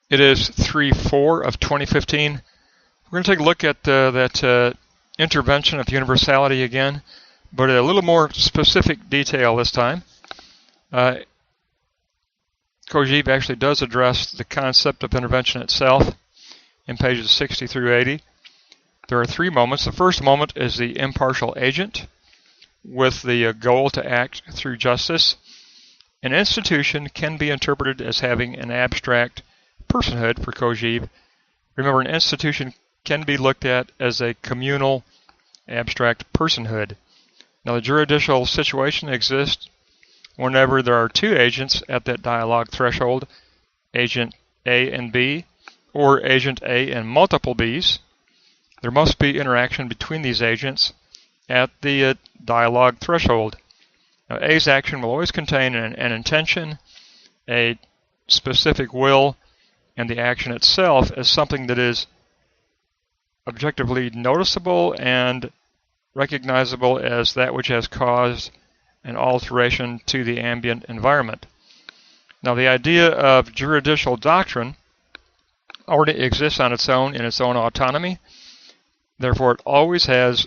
It is 3/4 of 2015. We're going to take a look at that intervention of universality again, but a little more specific detail this time. Kojeve actually does address the concept of intervention itself in pages 60 through 80. There are three moments. The first moment is the impartial agent with the goal to act through justice. An institution can be interpreted as having an abstract personhood for Kojeve. Remember, an institution can be looked at as a communal abstract personhood. Now, the juridical situation exists whenever there are two agents at that dialogue threshold, agent A and B, or agent A and multiple Bs. There must be interaction between these agents at the dialogue threshold. Now, A's action will always contain an intention, a specific will, and the action itself as something that is objectively noticeable and recognizable as that which has caused an alteration to the ambient environment. Now, the idea of juridical doctrine already exists on its own in its own autonomy. Therefore, it always has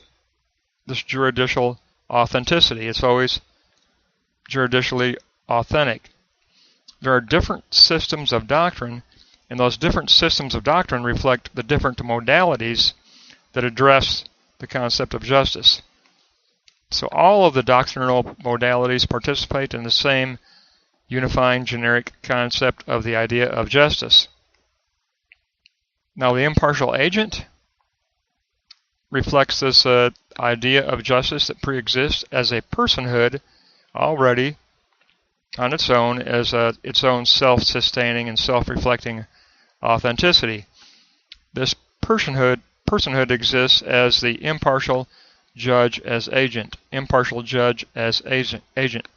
this juridical authenticity. It's always juridically authentic. There are different systems of doctrine, and those different systems of doctrine reflect the different modalities that address the concept of justice. So all of the doctrinal modalities participate in the same unifying generic concept of the idea of justice. Now, the impartial agent reflects this idea of justice that preexists as a personhood already on its own as its own self-sustaining and self-reflecting authenticity. This personhood exists as the impartial judge as agent, impartial judge as agent.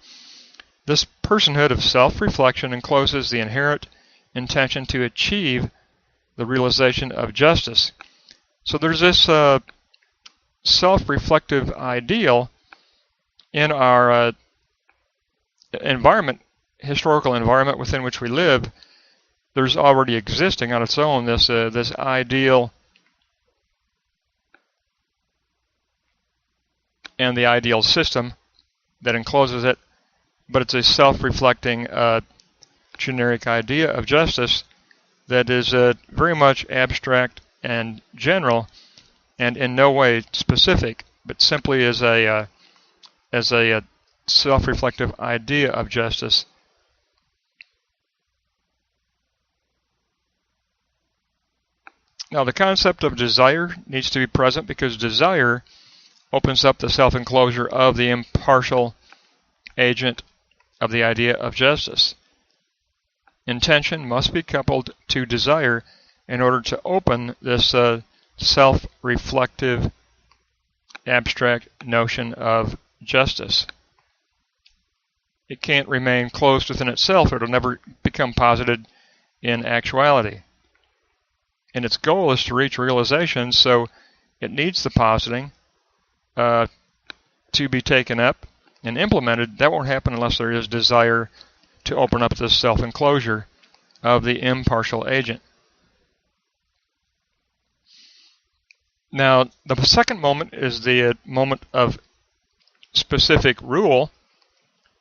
This personhood of self-reflection encloses the inherent intention to achieve the realization of justice. So there's this self-reflective ideal in our environment, historical environment within which we live. There's already existing on its own this ideal and the ideal system that encloses it, but it's a self-reflecting generic idea of justice that is very much abstract and general and in no way specific, but simply as a self-reflective idea of justice. Now, the concept of desire needs to be present because desire opens up the self-enclosure of the impartial agent of the idea of justice. Intention must be coupled to desire in order to open this self-reflective abstract notion of justice. It can't remain closed within itself, or it'll never become posited in actuality. And its goal is to reach realization, so it needs the positing to be taken up and implemented. That won't happen unless there is desire to open up this self-enclosure of the impartial agent. Now, the second moment is the moment of specific rule.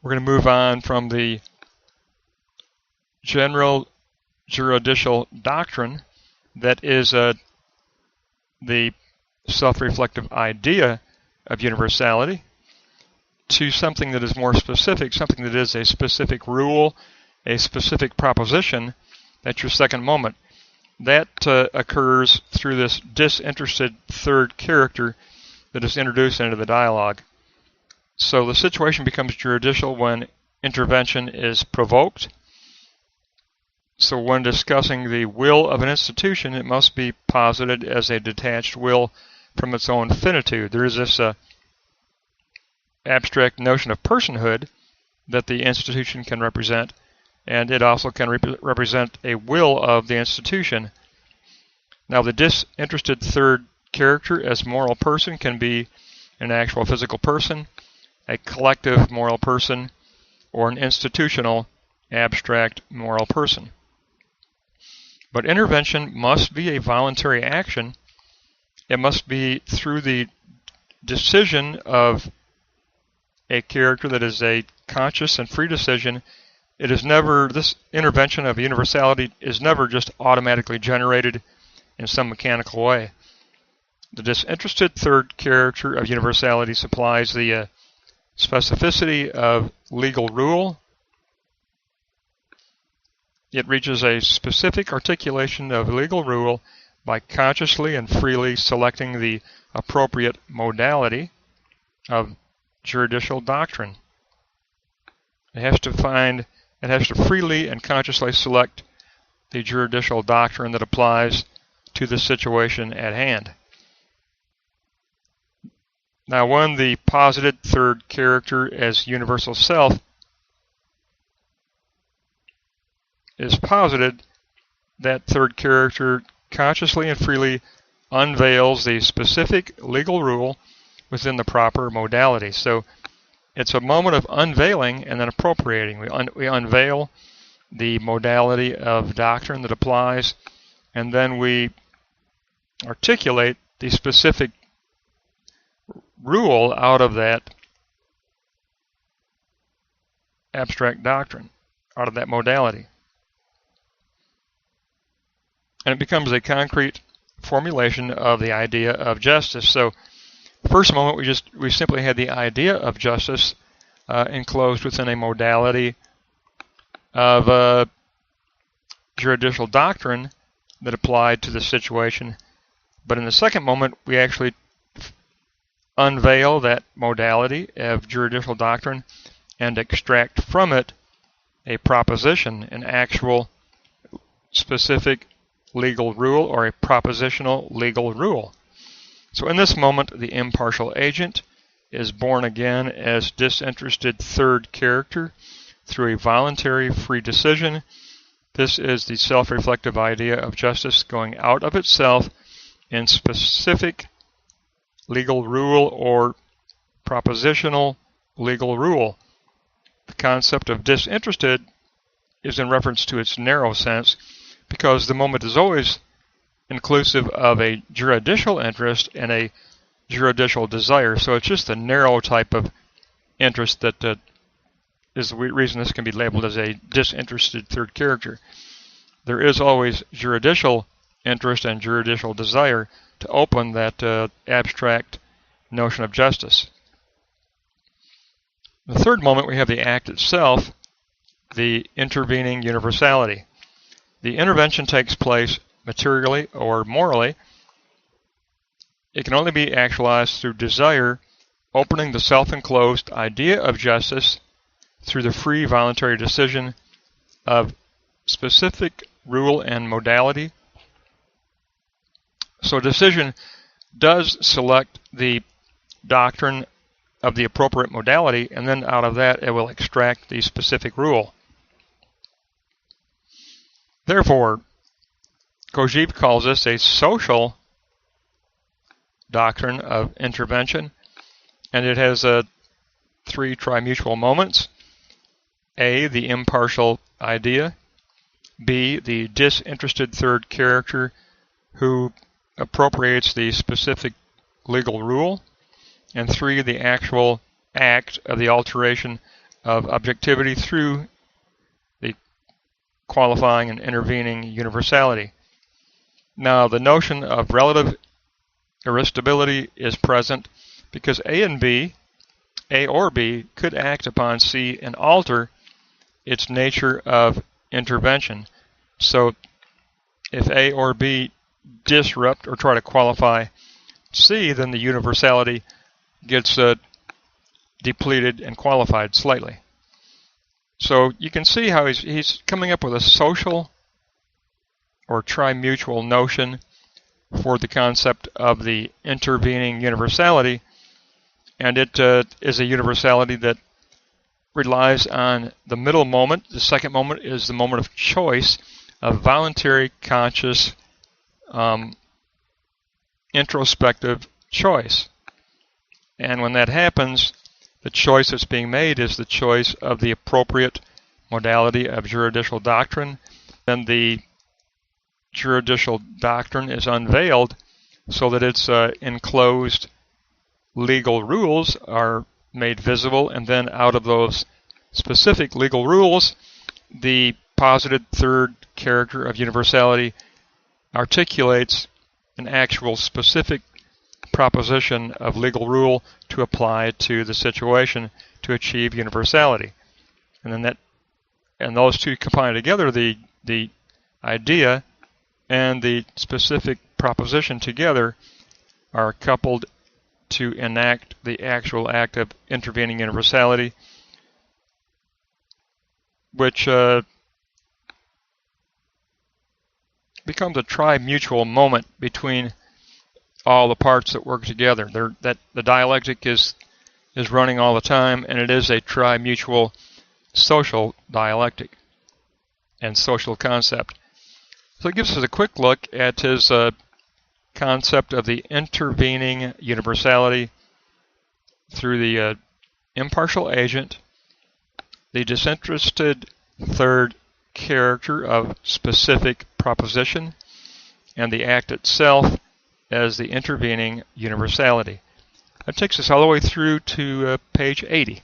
We're going to move on from the general juridical doctrine that is the self-reflective idea of universality to something that is more specific, something that is a specific rule, a specific proposition. That's your second moment. That occurs through this disinterested third character that is introduced into the dialogue. So the situation becomes juridical when intervention is provoked. So when discussing the will of an institution, it must be posited as a detached will from its own finitude. There is this abstract notion of personhood that the institution can represent, and it also can represent a will of the institution. Now, the disinterested third character as moral person can be an actual physical person, a collective moral person, or an institutional abstract moral person. But intervention must be a voluntary action. It must be through the decision of a character that is a conscious and free decision. It is never, this intervention of universality is never just automatically generated in some mechanical way. The disinterested third character of universality supplies the specificity of legal rule. It reaches a specific articulation of legal rule by consciously and freely selecting the appropriate modality of juridical doctrine. It has to freely and consciously select the juridical doctrine that applies to the situation at hand. Now, when the posited third character as universal self is posited, that third character consciously and freely unveils the specific legal rule within the proper modality. So it's a moment of unveiling and then appropriating. We unveil the modality of doctrine that applies, and then we articulate the specific rule out of that abstract doctrine, out of that modality. And it becomes a concrete formulation of the idea of justice. So, first moment we simply had the idea of justice enclosed within a modality of juridical doctrine that applied to the situation. But in the second moment, we actually unveil that modality of juridical doctrine and extract from it a proposition, an actual specific legal rule or a propositional legal rule. So in this moment, the impartial agent is born again as disinterested third character through a voluntary free decision. This is the self-reflective idea of justice going out of itself in specific legal rule or propositional legal rule. The concept of disinterested is in reference to its narrow sense, because the moment is always inclusive of a juridical interest and a juridical desire. So it's just a narrow type of interest that is the reason this can be labeled as a disinterested third character. There is always juridical interest and juridical desire to open that abstract notion of justice. The third moment, we have the act itself, the intervening universality. The intervention takes place materially or morally. It can only be actualized through desire, opening the self-enclosed idea of justice through the free voluntary decision of specific rule and modality. So decision does select the doctrine of the appropriate modality, and then out of that it will extract the specific rule. Therefore, Kojeve calls this a social doctrine of intervention, and it has three trimutual moments. A, the impartial idea. B, the disinterested third character who appropriates the specific legal rule. And 3, the actual act of the alteration of objectivity through the qualifying and intervening universality. Now, the notion of relative irresistibility is present because A or B could act upon C and alter its nature of intervention. So if A or B disrupt or try to qualify C, then the universality gets depleted and qualified slightly. So you can see how he's coming up with a social or trimutual notion for the concept of the intervening universality, and it is a universality that relies on the middle moment. The second moment is the moment of choice, of voluntary, conscious, introspective choice. And when that happens, the choice that's being made is the choice of the appropriate modality of juridical doctrine. Then the juridical doctrine is unveiled so that its enclosed legal rules are made visible, and then out of those specific legal rules, the posited third character of universality articulates an actual specific proposition of legal rule to apply to the situation to achieve universality. And then those two combine together, the idea and the specific proposition together are coupled to enact the actual act of intervening universality, which becomes a tri-mutual moment between all the parts that work together. That the dialectic is running all the time, and it is a tri-mutual social dialectic and social concept. So it gives us a quick look at his concept of the intervening universality through the impartial agent, the disinterested third character of specific proposition, and the act itself as the intervening universality. That takes us all the way through to page 80.